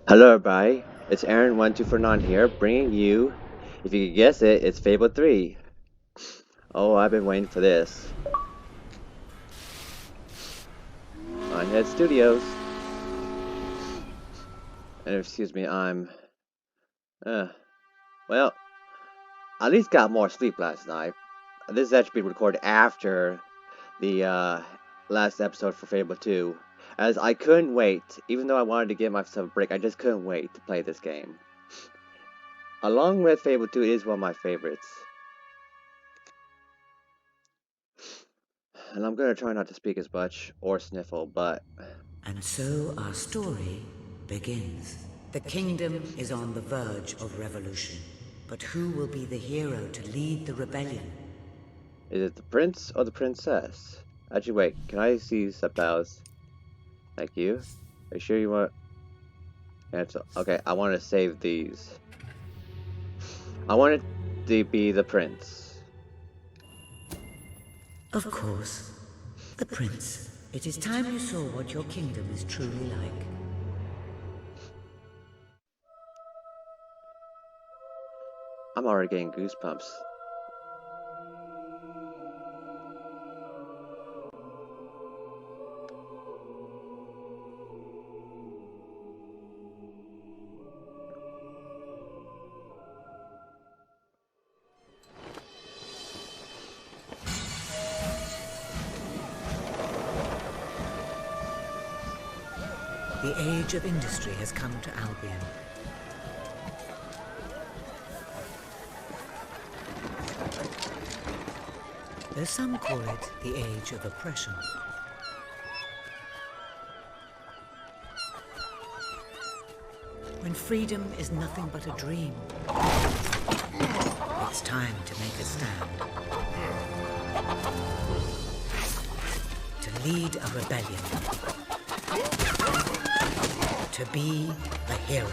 Hello everybody, it's Aaron1249 here, bringing you, if you could guess it, it's Fable 3. Oh, I've been waiting for this. On Head Studios. And excuse me, well, I at least got more sleep last night. This is actually being recorded after the, last episode for Fable 2. As I couldn't wait, even though I wanted to give myself a break, I just couldn't wait to play this game. Along with Fable 2, it is one of my favorites. And I'm gonna try not to speak as much or sniffle, but... And so our story begins. The kingdom is on the verge of revolution. But who will be the hero to lead the rebellion? Is it the prince or the princess? Actually, wait, can I see subtitles? Thank you. Are you sure you want... Cancel. Okay, I want to save these. I want it to be the prince. Of course. The prince. It is time you saw what your kingdom is truly like. I'm already getting goosebumps. The age of industry has come to Albion. Though some call it the age of oppression. When freedom is nothing but a dream, it's time to make a stand. To lead a rebellion. To be a hero.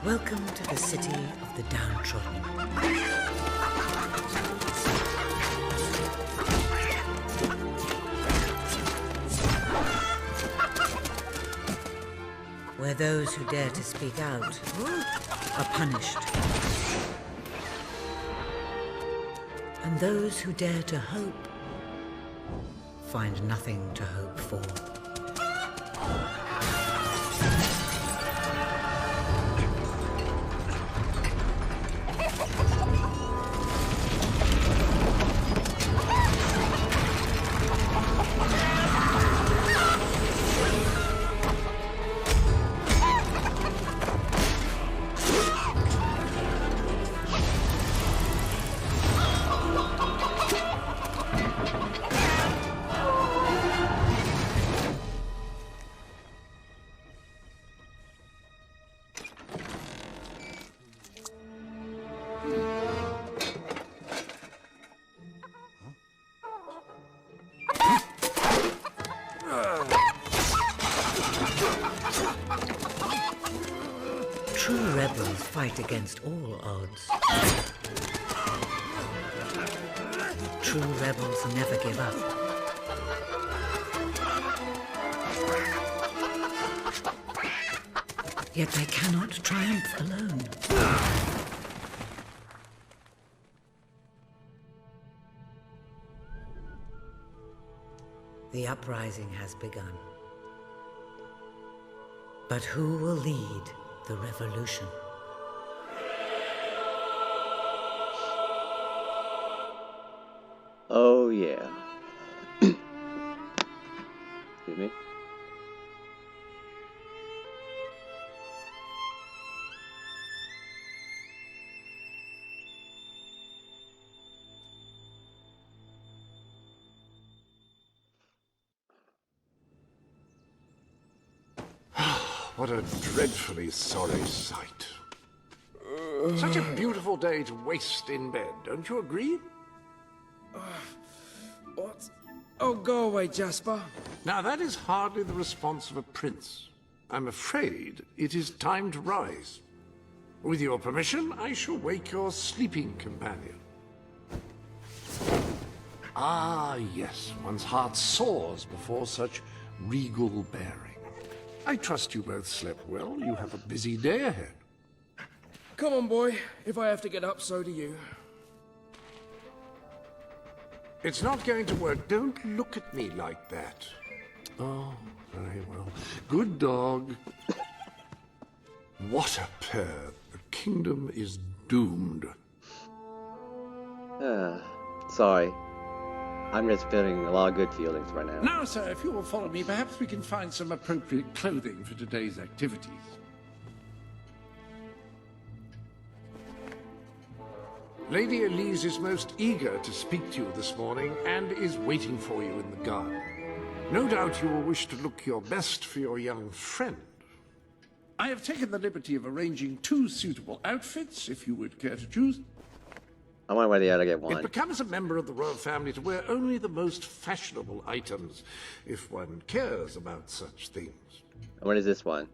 Welcome to the city of the downtrodden. Where those who dare to speak out are punished. And those who dare to hope find nothing to hope for. True rebels fight against all odds. True rebels never give up. Yet they cannot triumph alone. The uprising has begun. But who will lead the revolution? Oh yeah. Excuse me. What a dreadfully sorry sight. Such a beautiful day to waste in bed, don't you agree? What? Oh, go away, Jasper. Now, that is hardly the response of a prince. I'm afraid it is time to rise. With your permission, I shall wake your sleeping companion. Ah, yes, one's heart soars before such regal bearing. I trust you both slept well. You have a busy day ahead. Come on, boy. If I have to get up, so do you. It's not going to work. Don't look at me like that. Oh, very well. Good dog. What a pair. The kingdom is doomed. Sorry. I'm just feeling a lot of good feelings right now. Now, sir, if you will follow me, perhaps we can find some appropriate clothing for today's activities. Lady Elise is most eager to speak to you this morning and is waiting for you in the garden. No doubt you will wish to look your best for your young friend. I have taken the liberty of arranging 2 suitable outfits, if you would care to choose. I wonder why they had to get one. It becomes a member of the royal family to wear only the most fashionable items, if one cares about such things. What is this one?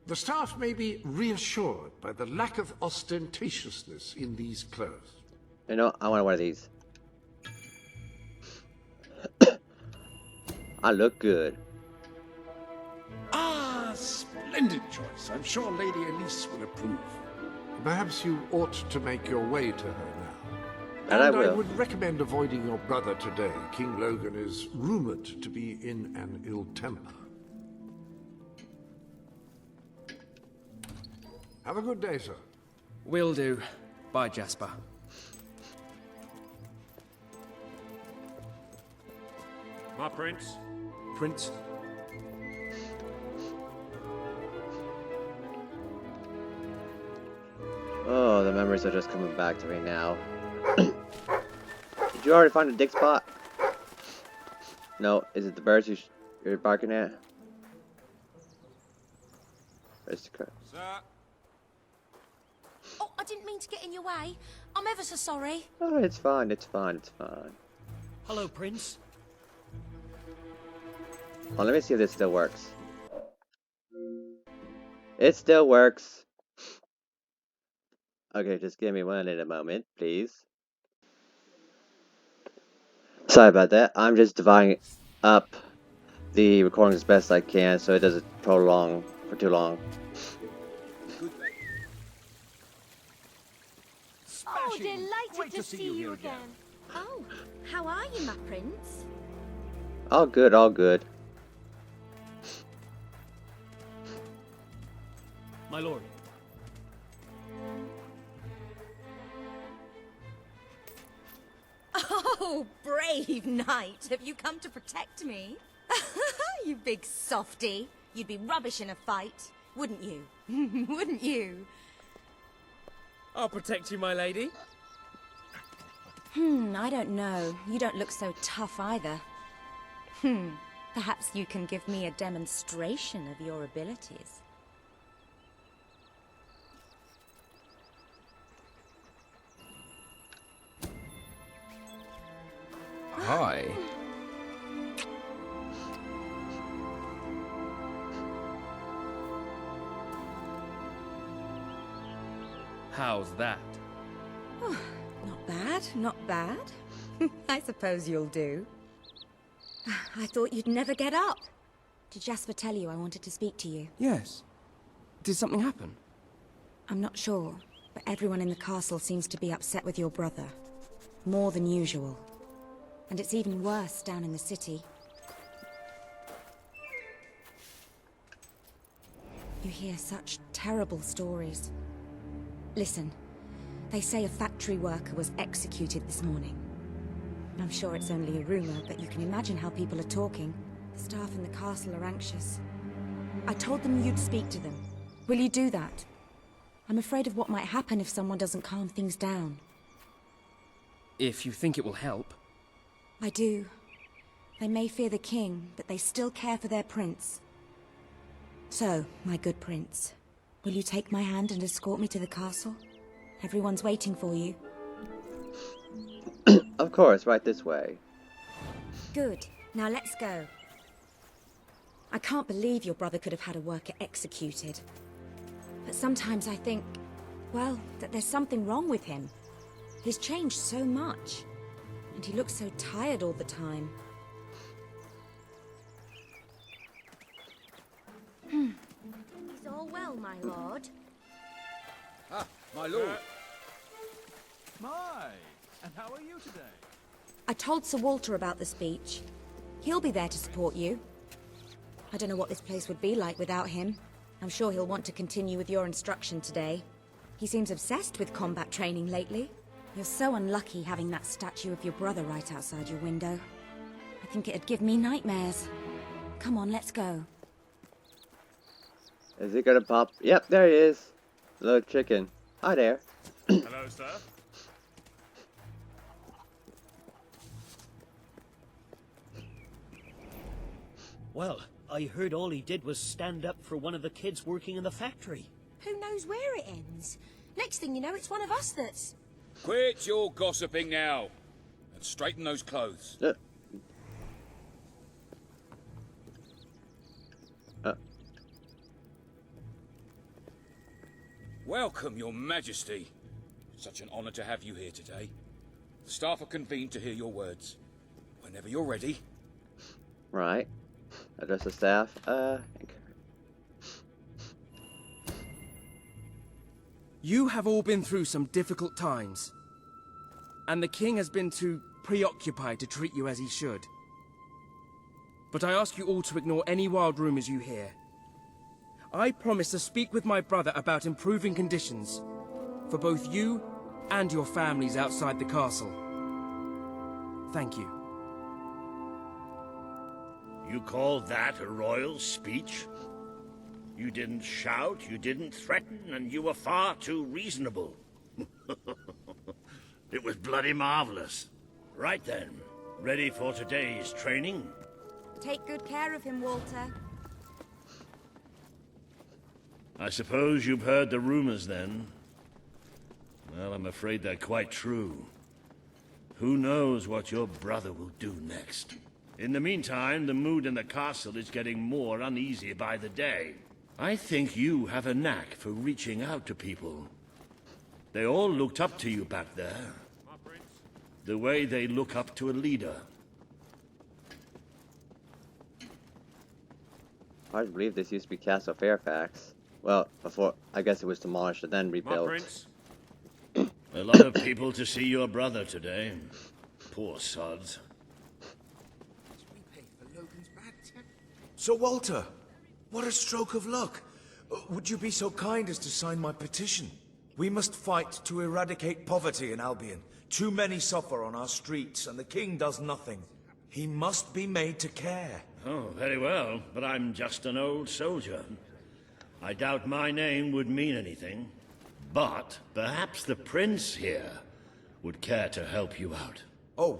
The staff may be reassured by the lack of ostentatiousness in these clothes. You know, I want one of these. I look good. Ah, splendid choice. I'm sure Lady Elise will approve. Perhaps you ought to make your way to her now. And I I will. would recommend avoiding your brother today. King Logan is rumored to be in an ill temper. Have a good day, sir. Will do. Bye, Jasper. My prince. Prince. Oh, the memories are just coming back to me now. Did you already find a dig spot? No, is it the birds you're barking at? Where's the crap? Sir. Oh, I didn't mean to get in your way. I'm ever so sorry. Oh, it's fine, it's fine, it's fine. Hello, Prince. Oh, let me see if this still works. It still works. Okay, just give me one in a moment, please. Sorry about that. I'm just dividing up the recording as best I can so it doesn't prolong for too long. Oh, delighted to see you again. Oh, how are you, my prince? All good, all good. My lord. Oh, brave knight. Have you come to protect me? You big softy. You'd be rubbish in a fight, wouldn't you? Wouldn't you? I'll protect you, my lady. I don't know. You don't look so tough either. Perhaps you can give me a demonstration of your abilities. Hi. How's that? Not bad, not bad. I suppose you'll do. I thought you'd never get up. Did Jasper tell you I wanted to speak to you? Yes. Did something happen? I'm not sure, but everyone in the castle seems to be upset with your brother. More than usual. And it's even worse down in the city. You hear such terrible stories. Listen, they say a factory worker was executed this morning. I'm sure it's only a rumor, but you can imagine how people are talking. The staff in the castle are anxious. I told them you'd speak to them. Will you do that? I'm afraid of what might happen if someone doesn't calm things down. If you think it will help. I do. They may fear the king, but they still care for their prince. So, my good prince, will you take my hand and escort me to the castle? Everyone's waiting for you. Of course, right this way. Good. Now let's go. I can't believe your brother could have had a worker executed. But sometimes I think, well, that there's something wrong with him. He's changed so much. And he looks so tired all the time. well, my lord. Ah, my lord. My, and how are you today? I told Sir Walter about the speech. He'll be there to support you. I don't know what this place would be like without him. I'm sure he'll want to continue with your instruction today. He seems obsessed with combat training lately. You're so unlucky having that statue of your brother right outside your window. I think it'd give me nightmares. Come on, let's go. Is he gonna pop? Yep, there he is. Little chicken. Hi there. Hello, sir. Well, I heard all he did was stand up for one of the kids working in the factory. Who knows where it ends? Next thing you know, it's one of us that's... Quit your gossiping now. And straighten those clothes. Welcome, your majesty. Such an honor to have you here today. The staff are convened to hear your words. Whenever you're ready. Right. Address the staff. You have all been through some difficult times. And the king has been too preoccupied to treat you as he should. But I ask you all to ignore any wild rumors you hear. I promise to speak with my brother about improving conditions for both you and your families outside the castle. Thank you. You call that a royal speech? You didn't shout, you didn't threaten, and you were far too reasonable. It was bloody marvelous. Right then, ready for today's training? Take good care of him, Walter. I suppose you've heard the rumors then? Well, I'm afraid they're quite true. Who knows what your brother will do next? In the meantime, the mood in the castle is getting more uneasy by the day. I think you have a knack for reaching out to people. They all looked up to you back there. The way they look up to a leader. Hard to believe this used to be Castle Fairfax. Well, before, I guess it was demolished and then My rebuilt. prince. A lot of people to see your brother today. Poor sods. Sir Walter, what a stroke of luck. Would you be so kind as to sign my petition? We must fight to eradicate poverty in Albion. Too many suffer on our streets, and the king does nothing. He must be made to care. Oh, very well, but I'm just an old soldier. I doubt my name would mean anything. But perhaps the prince here would care to help you out. Oh,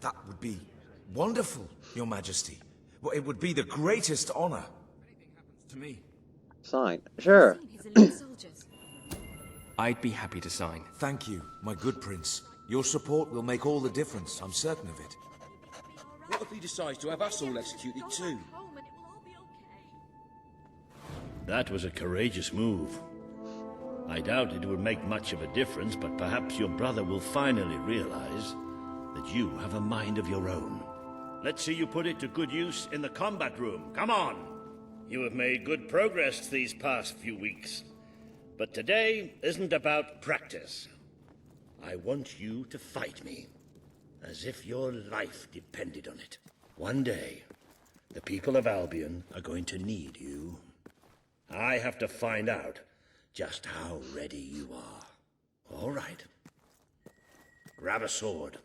that would be wonderful, your majesty. Well, it would be the greatest honor. To me. Sign. Sure. I'd be happy to sign. Thank you, my good prince. Your support will make all the difference, I'm certain of it. What if he decides to have us all executed too? That was a courageous move. I doubt it would make much of a difference, but perhaps your brother will finally realize that you have a mind of your own. Let's see you put it to good use in the combat room. Come on! You have made good progress these past few weeks. But today isn't about practice. I want you to fight me, as if your life depended on it. One day, the people of Albion are going to need you. I have to find out just how ready you are. All right. Grab a sword.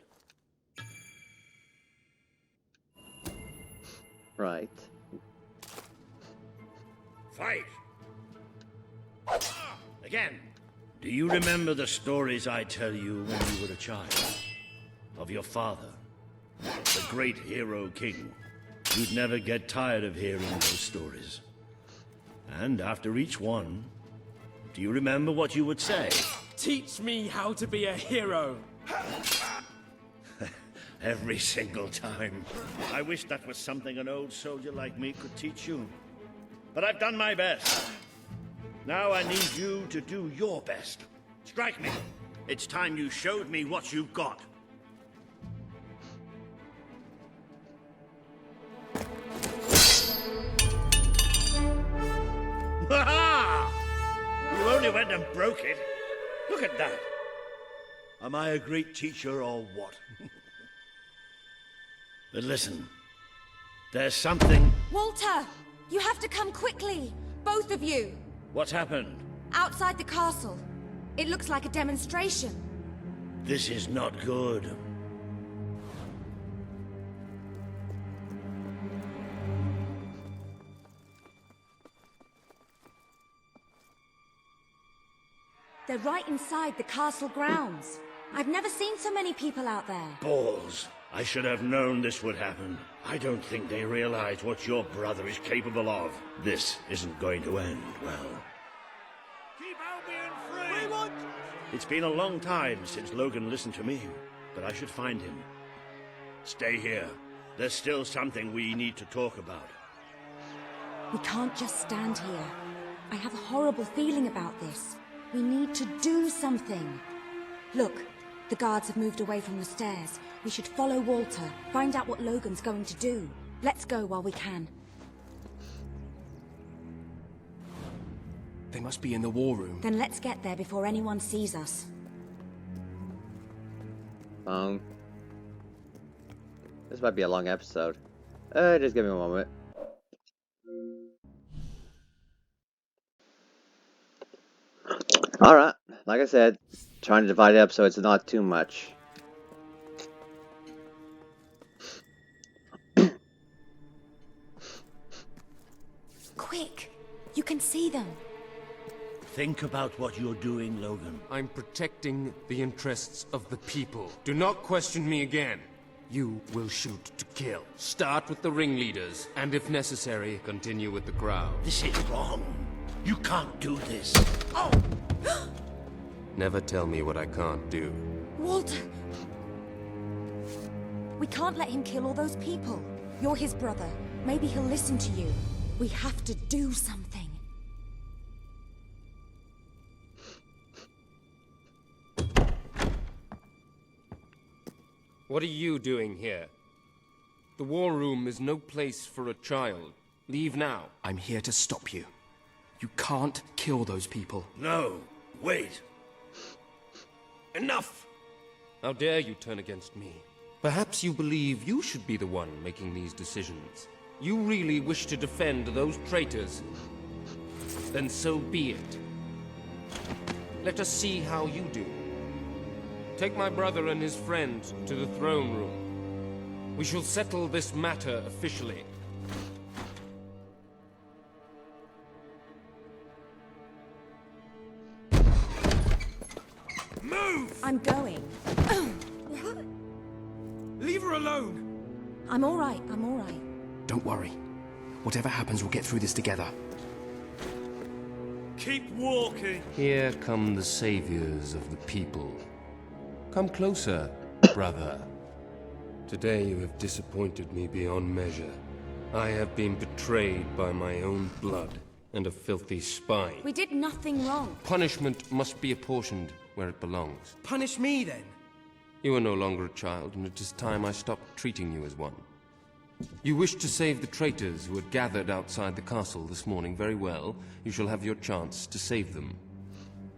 Right. Fight! Again. Do you remember the stories I tell you when you were a child? Of your father, the great hero king. You'd never get tired of hearing those stories. And after each one, do you remember what you would say? Teach me how to be a hero. Every single time. I wish that was something an old soldier like me could teach you. But I've done my best. Now I need you to do your best. Strike me. It's time you showed me what you've got. Ha-ha! You only went and broke it. Look at that. Am I a great teacher or what? But listen, there's something... Walter! You have to come quickly! Both of you! What's happened? Outside the castle. It looks like a demonstration. This is not good. They're right inside the castle grounds. I've never seen so many people out there. Balls. I should have known this would happen. I don't think they realize what your brother is capable of. This isn't going to end well. Keep Albion free! We want... It's been a long time since Logan listened to me, but I should find him. Stay here. There's still something we need to talk about. We can't just stand here. I have a horrible feeling about this. We need to do something. Look, the guards have moved away from the stairs. We should follow Walter, find out what Logan's going to do. Let's go while we can. They must be in the war room. Then let's get there before anyone sees us. This might be a long episode. Just give me a moment. Alright, like I said, trying to divide episodes is not too much. Quick! You can see them. Think about what you're doing, Logan. I'm protecting the interests of the people. Do not question me again. You will shoot to kill. Start with the ringleaders, and if necessary, continue with the crowd. This is wrong. You can't do this. Oh! Never tell me what I can't do. Walter! We can't let him kill all those people. You're his brother. Maybe he'll listen to you. We have to do something. What are you doing here? The war room is no place for a child. Leave now. I'm here to stop you. You can't kill those people. No, wait. Enough! How dare you turn against me? Perhaps you believe you should be the one making these decisions. You really wish to defend those traitors? Then so be it. Let us see how you do. Take my brother and his friend to the throne room. We shall settle this matter officially. Move! I'm going. Leave her alone! I'm all right, I'm all right. Don't worry. Whatever happens, we'll get through this together. Keep walking! Here come the saviors of the people. Come closer, brother. Today you have disappointed me beyond measure. I have been betrayed by my own blood and a filthy spine. We did nothing wrong. Punishment must be apportioned where it belongs. Punish me, then. You are no longer a child, and it is time I stopped treating you as one. You wish to save the traitors who had gathered outside the castle this morning. Very well. You shall have your chance to save them.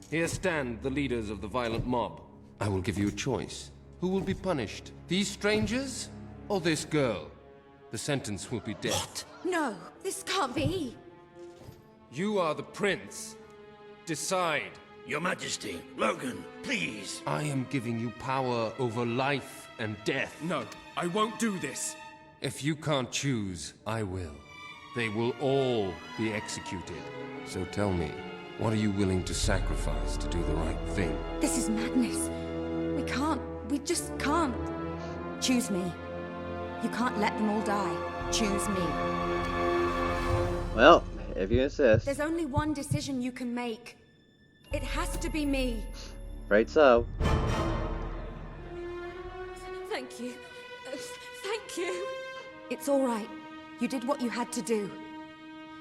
Here stand the leaders of the violent mob. I will give you a choice. Who will be punished? These strangers? Or this girl? The sentence will be death. What? No, this can't be. You are the prince. Decide. Your Majesty, Logan, please. I am giving you power over life and death. No, I won't do this. If you can't choose, I will. They will all be executed. So tell me, what are you willing to sacrifice to do the right thing? This is madness. We just can't. Choose me. You can't let them all die. Choose me. Well, if you insist. There's only one decision you can make. It has to be me. Afraid so. Thank you. Thank you. It's all right. You did what you had to do.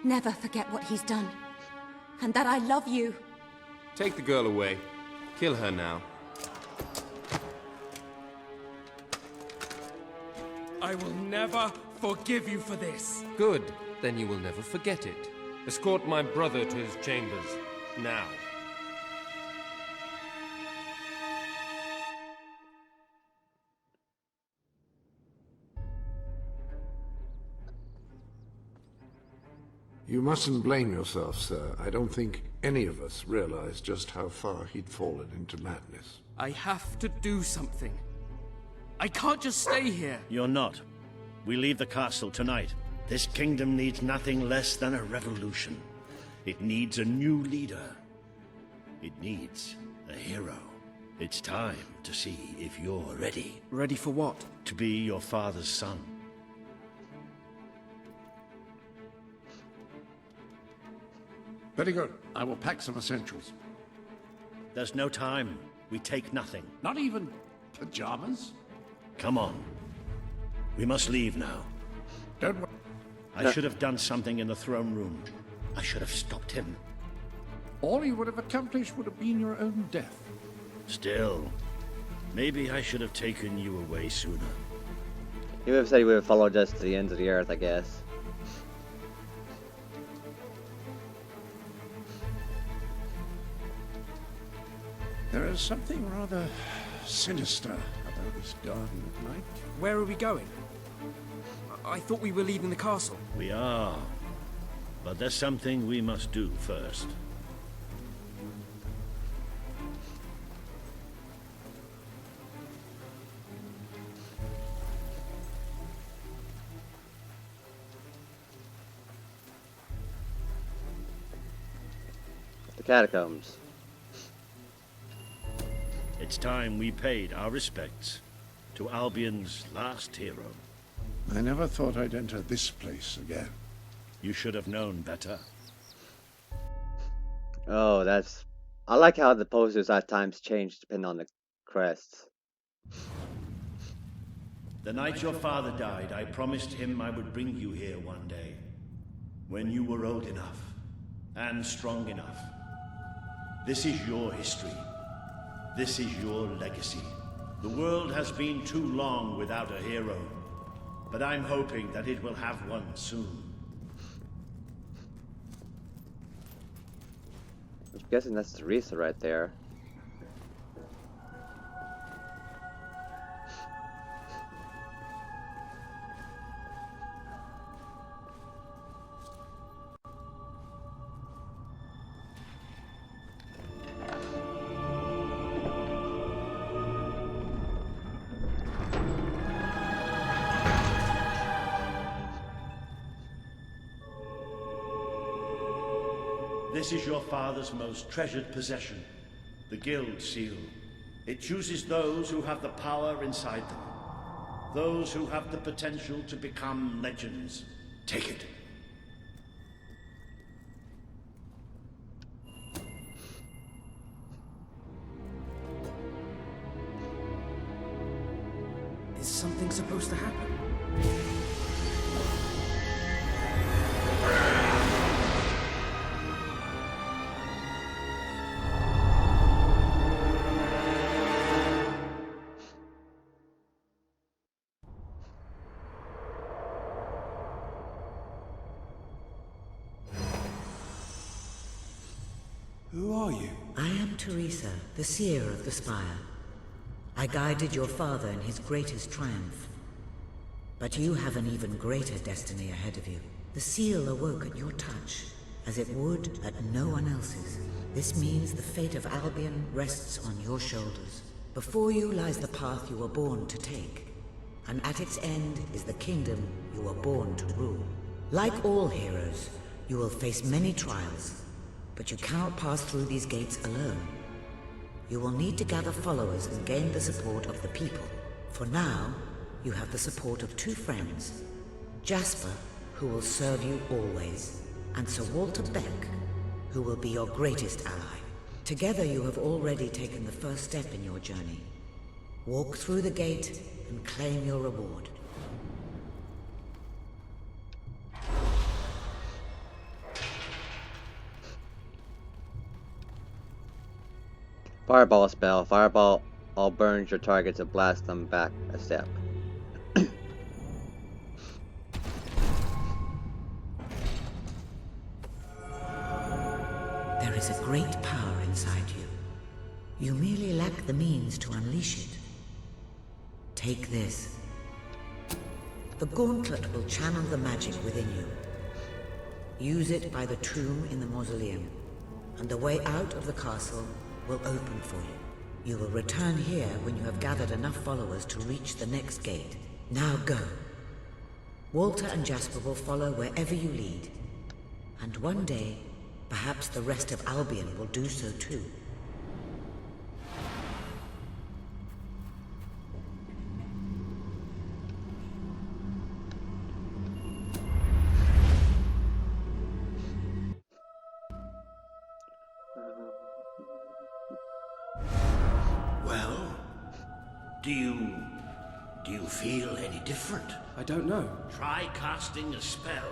Never forget what he's done. And that I love you. Take the girl away. Kill her now. I will never forgive you for this. Good. Then you will never forget it. Escort my brother to his chambers. Now. You mustn't blame yourself, sir. I don't think any of us realized just how far he'd fallen into madness. I have to do something. I can't just stay here. You're not. We leave the castle tonight. This kingdom needs nothing less than a revolution. It needs a new leader. It needs a hero. It's time to see if you're ready. Ready for what? To be your father's son. Very good. I will pack some essentials. There's no time. We take nothing. Not even pajamas? Come on. We must leave now. Don't worry. I should have done something in the throne room. I should have stopped him. All you would have accomplished would have been your own death. Still, maybe I should have taken you away sooner. He would have said he would have followed us to the ends of the earth, I guess. There is something rather sinister about this garden at night. Where are we going? I thought we were leaving the castle. We are. But there's something we must do first. The catacombs. It's time we paid our respects to Albion's last hero. I never thought I'd enter this place again. You should have known better. Oh, that's... I like how the posters at times change depending on the crests. The night your father died, I promised him I would bring you here one day. When you were old enough and strong enough. This is your history. This is your legacy. The world has been too long without a hero, but I'm hoping that it will have one soon. I'm guessing that's Teresa right there. This is your father's most treasured possession, the Guild Seal. It chooses those who have the power inside them, those who have the potential to become legends. Take it. Is something supposed to happen? Who are you? I am Teresa, the seer of the spire. I guided your father in his greatest triumph. But you have an even greater destiny ahead of you. The seal awoke at your touch, as it would at no one else's. This means the fate of Albion rests on your shoulders. Before you lies the path you were born to take, and at its end is the kingdom you were born to rule. Like all heroes, you will face many trials, but you cannot pass through these gates alone. You will need to gather followers and gain the support of the people. For now, you have the support of two friends. Jasper, who will serve you always, and Sir Walter Beck, who will be your greatest ally. Together you have already taken the first step in your journey. Walk through the gate and claim your reward. Fireball spell. Fireball all burns your targets and blasts them back a step. There is a great power inside you. You merely lack the means to unleash it. Take this. The gauntlet will channel the magic within you. Use it by the tomb in the mausoleum, and the way out of the castle will open for you. You will return here when you have gathered enough followers to reach the next gate. Now go. Walter and Jasper will follow wherever you lead. And one day, perhaps the rest of Albion will do so too. Well, do you feel any different? I don't know. Try casting a spell.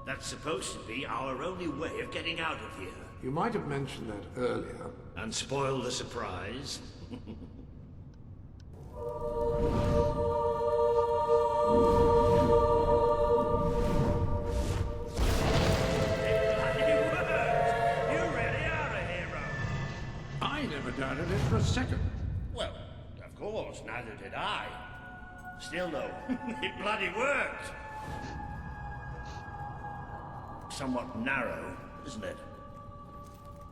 That's supposed to be our only way of getting out of here. You might have mentioned that earlier. And spoil the surprise. I never doubted it for a second. Well, of course, neither did I. Still, though, it bloody worked. Somewhat narrow, isn't it?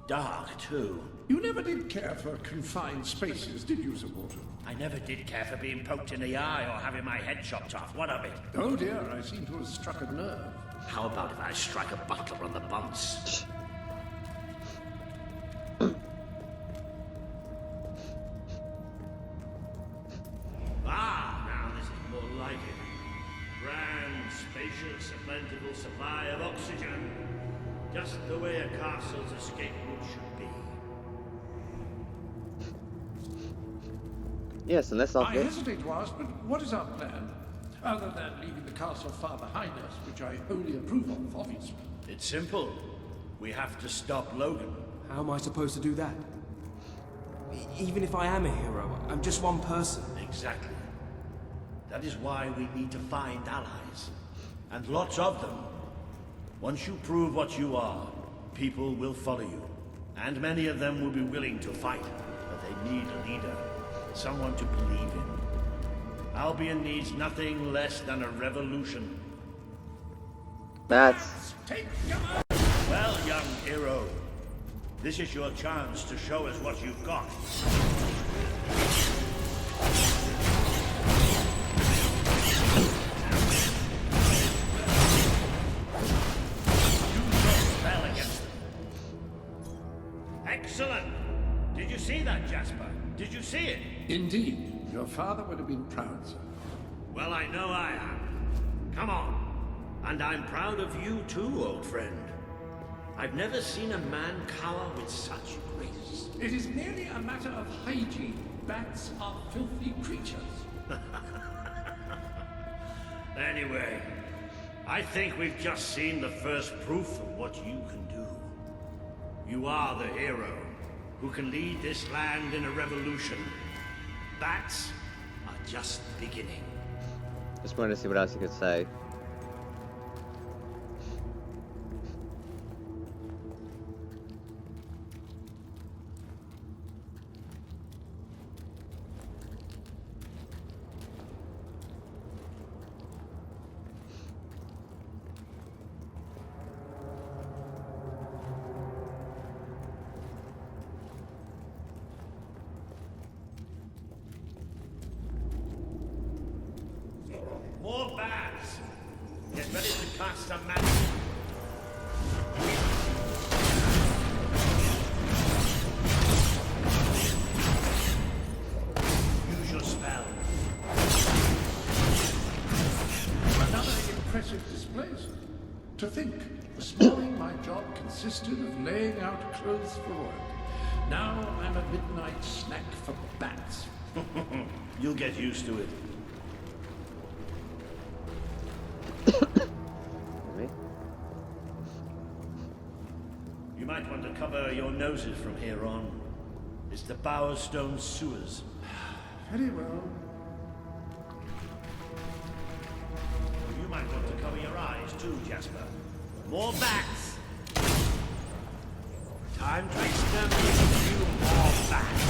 Dark, too. You never did care for confined spaces, did you, Sir Walter? I never did care for being poked in the eye or having my head chopped off. What of it? Oh dear, I seem to have struck a nerve. How about if I strike a butler on the bunce? Now this is more like it. Grand, spacious, a plentiful supply of oxygen. Just the way a castle's escape route should be. Yes, and let's not I get... hesitate to ask, but what is our plan? Other than leaving the castle far behind us, which I wholly approve of, obviously. It's simple. We have to stop Logan. How am I supposed to do that? Even if I am a hero, I'm just one person. Exactly. That is why we need to find allies. And lots of them. Once you prove what you are, people will follow you. And many of them will be willing to fight. But they need a leader. Someone to believe in. Albion needs nothing less than a revolution. That's... Well, young hero, this is your chance to show us what you've got. Use your spell against them. Excellent! Did you see that, Jasper? Did you see it? Indeed. Your father would have been proud, sir. Well, I know I am. Come on. And I'm proud of you too, old friend. I've never seen a man cower with such grace. It is merely a matter of hygiene. Bats are filthy creatures. Anyway, I think we've just seen the first proof of what you can do. You are the hero who can lead this land in a revolution. Bats are just the beginning. Just wanted to see what else you could say. More bats! Get ready to cast some magic. Use your spell. Another impressive display, sir. To think, this morning my job consisted of laying out clothes for work. Now I'm a midnight snack for bats. You'll get used to it. You might want to cover your noses from here on. It's the Bowerstone sewers. Very well. You might want to cover your eyes too, Jasper. More bats! Time to exterminate a few more bats.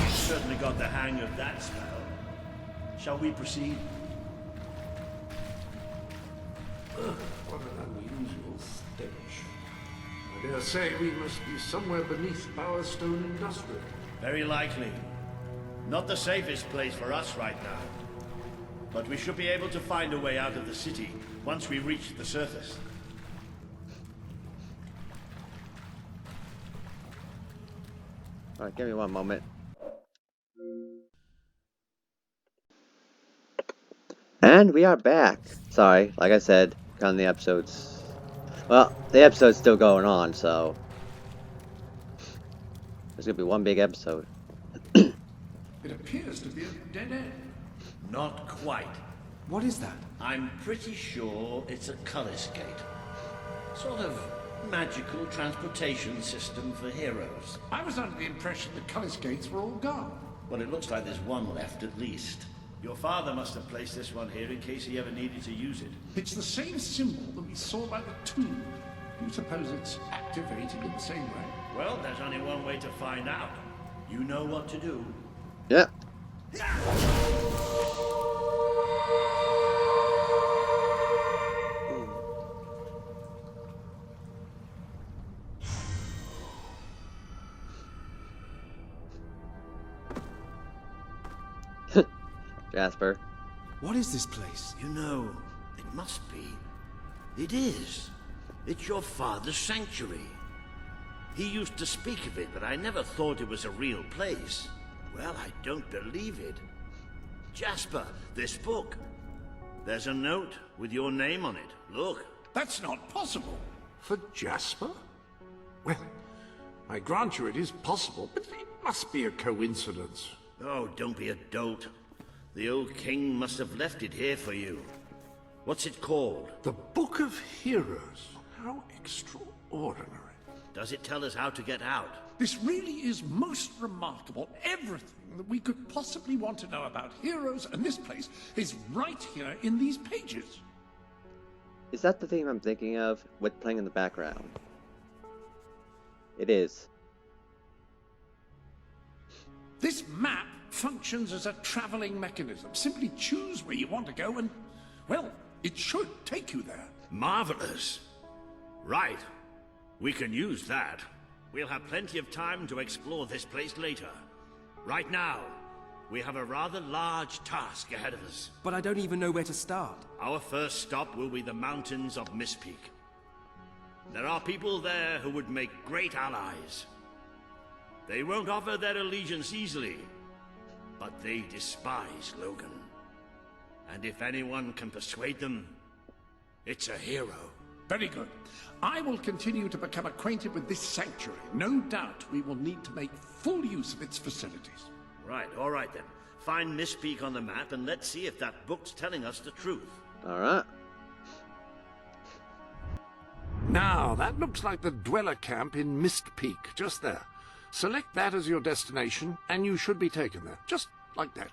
You certainly got the hang of that spell. Shall we proceed? What an unusual stench. I dare say we must be somewhere beneath Power Stone Industrial. Very likely. Not the safest place for us right now. But we should be able to find a way out of the city once we reach the surface. Alright, give me one moment. And we are back. Sorry, like I said, on the episodes. Well, the episode's still going on, so there's gonna be one big episode. It appears to be a dead end. Not quite. What is that? I'm pretty sure it's a Cullis Gate. Sort of magical transportation system for heroes. I was under the impression the Cullis gates were all gone. Well, it looks like there's one left at least. Your father must have placed this one here in case he ever needed to use it. It's the same symbol that we saw by the tomb. Do you suppose it's activated in the same way? Well, there's only one way to find out. You know what to do. Yeah. Jasper. What is this place? You know, it must be. It is. It's your father's sanctuary. He used to speak of it, but I never thought it was a real place. Well, I don't believe it. Jasper, this book. There's a note with your name on it. Look. That's not possible. For Jasper? Well, I grant you it is possible, but it must be a coincidence. Oh, don't be a dolt. The old king must have left it here for you. What's it called? The Book of Heroes. How extraordinary. Does it tell us how to get out? This really is most remarkable. Everything that we could possibly want to know about heroes and this place is right here in these pages. Is that the theme I'm thinking of with playing in the background? It is. This map functions as a traveling mechanism. Simply choose where you want to go and, well, it should take you there. Marvelous. Right. We can use that. We'll have plenty of time to explore this place later. Right now, we have a rather large task ahead of us. But I don't even know where to start. Our first stop will be the mountains of Mistpeak. There are people there who would make great allies. They won't offer their allegiance easily, but they despise Logan. And if anyone can persuade them, it's a hero. Very good. I will continue to become acquainted with this sanctuary. No doubt we will need to make full use of its facilities. Right, all right then. Find Mistpeak on the map and let's see if that book's telling us the truth. Alright. Now, that looks like the dweller camp in Mistpeak, just there. Select that as your destination, and you should be taken there. Just like that.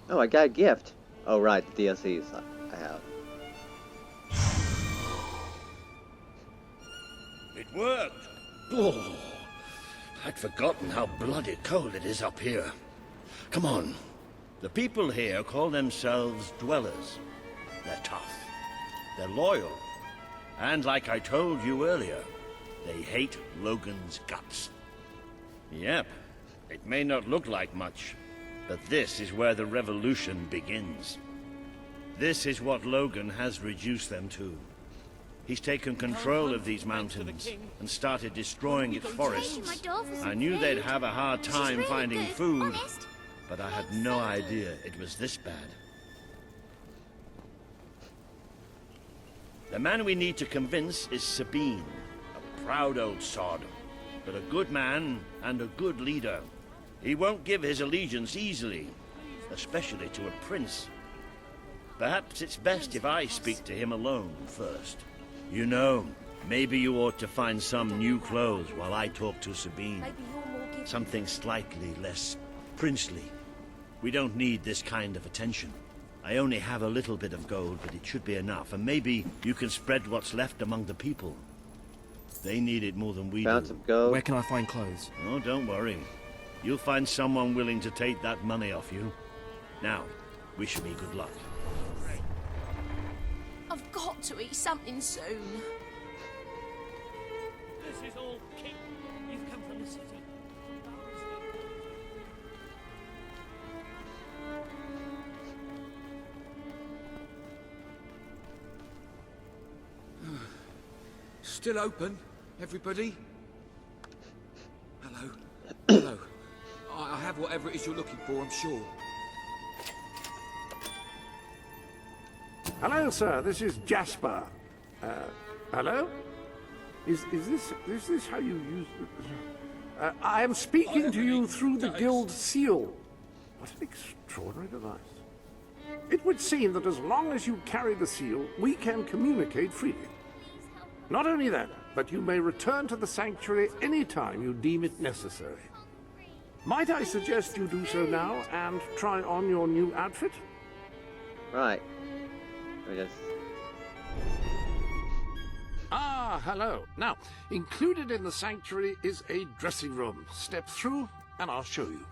Oh, I got a gift. Oh, right, the DLCs I have. It worked! Oh, I'd forgotten how bloody cold it is up here. Come on. The people here call themselves dwellers. They're tough. They're loyal. And like I told you earlier, they hate Logan's guts. Yep, it may not look like much, but this is where the revolution begins. This is what Logan has reduced them to. He's taken control of these mountains and started destroying its forests. I knew they'd have a hard time finding food, but I had no idea it was this bad. The man we need to convince is Sabine, a proud old sod, but a good man and a good leader. He won't give his allegiance easily, especially to a prince. Perhaps it's best if I speak to him alone first. You know, maybe you ought to find some new clothes while I talk to Sabine. Something slightly less princely. We don't need this kind of attention. I only have a little bit of gold, but it should be enough. And maybe you can spread what's left among the people. They need it more than we Found do. some gold. Where can I find clothes? Oh, don't worry. You'll find someone willing to take that money off you. Now, wish me good luck. I've got to eat something soon. This is all King. You've come from the city. Still open, everybody? Hello. Hello. I have whatever it is you're looking for, I'm sure. Hello, sir. This is Jasper. Hello? Is this how you use... I am speaking to you through the guild seal. What an extraordinary device. It would seem that as long as you carry the seal, we can communicate freely. Not only that, but you may return to the sanctuary any time you deem it necessary. Might I suggest you do so now and try on your new outfit? Right. I guess. Ah, hello. Now, included in the sanctuary is a dressing room. Step through and I'll show you.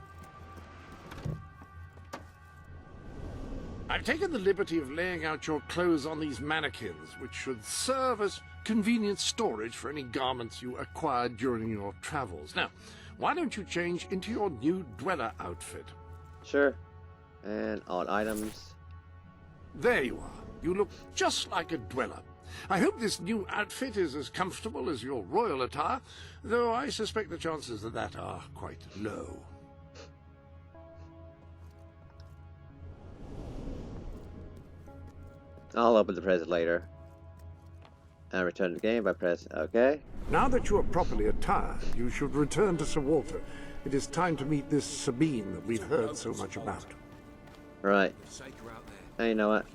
I've taken the liberty of laying out your clothes on these mannequins, which should serve as convenient storage for any garments you acquired during your travels. Now, why don't you change into your new dweller outfit? Sure. And odd items. There you are. You look just like a dweller. I hope this new outfit is as comfortable as your royal attire, though I suspect the chances of that are quite low. I'll open the present later. And return to the game by pressing OK. Now that you are properly attired, you should return to Sir Walter. It is time to meet this Sabine that we've heard so much about. Right. Hey, you know what?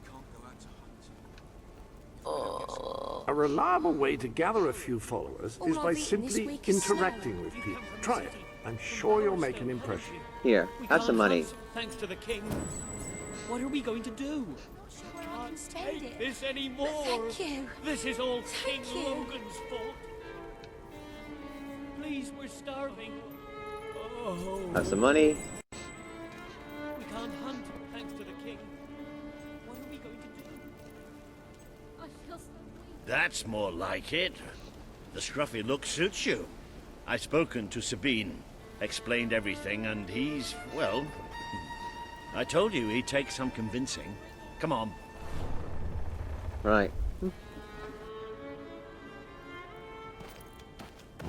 A reliable way to gather a few followers is All by I've eaten this simply week is interacting with people. Try it. I'm sure you'll make an impression. Here, have some money. Thanks to the king. What are we going to do? I can stand Take it. this anymore. Thank you. This is all King Thank you. Logan's fault. Please, we're starving. Oh, Have some money. we can't hunt thanks to the king. What are we going to do? I feel so weak. That's more like it. The scruffy look suits you. I've spoken to Sabine, explained everything, and he's, well... I told you he'd take some convincing. Come on. Right.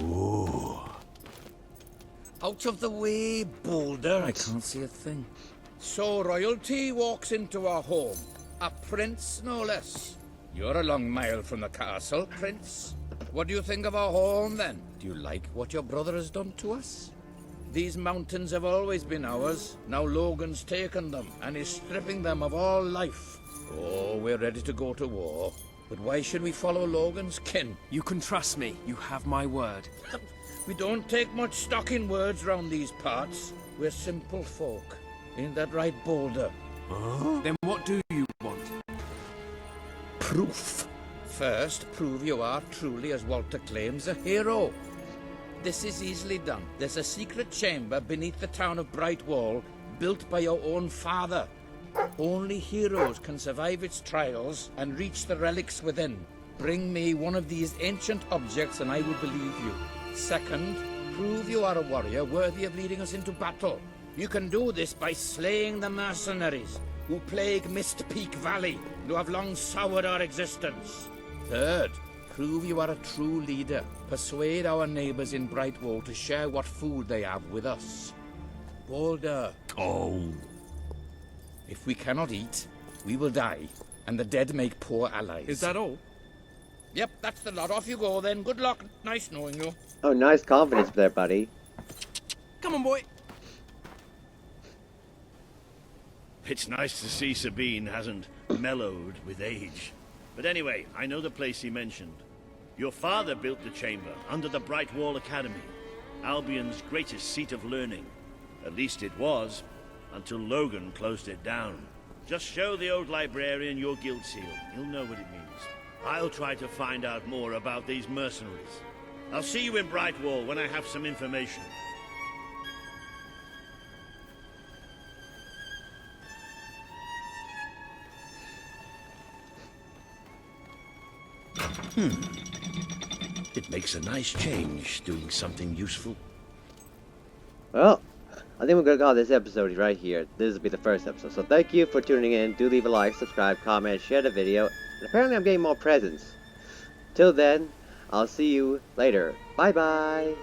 Ooh. Out of the way, Boulder. I can't see a thing. So royalty walks into our home. A prince, no less. You're a long mile from the castle, Prince. What do you think of our home, then? Do you like what your brother has done to us? These mountains have always been ours. Now Logan's taken them, and is stripping them of all life. Oh, we're ready to go to war. But why should we follow Logan's kin? You can trust me. You have my word. We don't take much stock in words round these parts. We're simple folk. Ain't that right, Boulder? Then what do you want? Proof. First, prove you are truly, as Walter claims, a hero. This is easily done. There's a secret chamber beneath the town of Brightwall, built by your own father. Only heroes can survive its trials and reach the relics within. Bring me one of these ancient objects and I will believe you. Second, prove you are a warrior worthy of leading us into battle. You can do this by slaying the mercenaries who plague Mist Peak Valley, who have long soured our existence. Third, prove you are a true leader. Persuade our neighbors in Brightwall to share what food they have with us. Boulder. Oh. If we cannot eat, we will die, and the dead make poor allies. Is that all? Yep, that's the lot. Off you go then. Good luck. Nice knowing you. Oh, nice confidence there, buddy. Come on, boy. It's nice to see Sabine hasn't mellowed with age. But anyway, I know the place he mentioned. Your father built the chamber under the Brightwall Academy, Albion's greatest seat of learning. At least it was, until Logan closed it down. Just show the old librarian your guild seal. He'll know what it means. I'll try to find out more about these mercenaries. I'll see you in Brightwall when I have some information. It makes a nice change, doing something useful. Well, I think we're going to call this episode right here. This will be the first episode. So thank you for tuning in. Do leave a like, subscribe, comment, share the video. And apparently I'm getting more presents. Till then, I'll see you later. Bye-bye.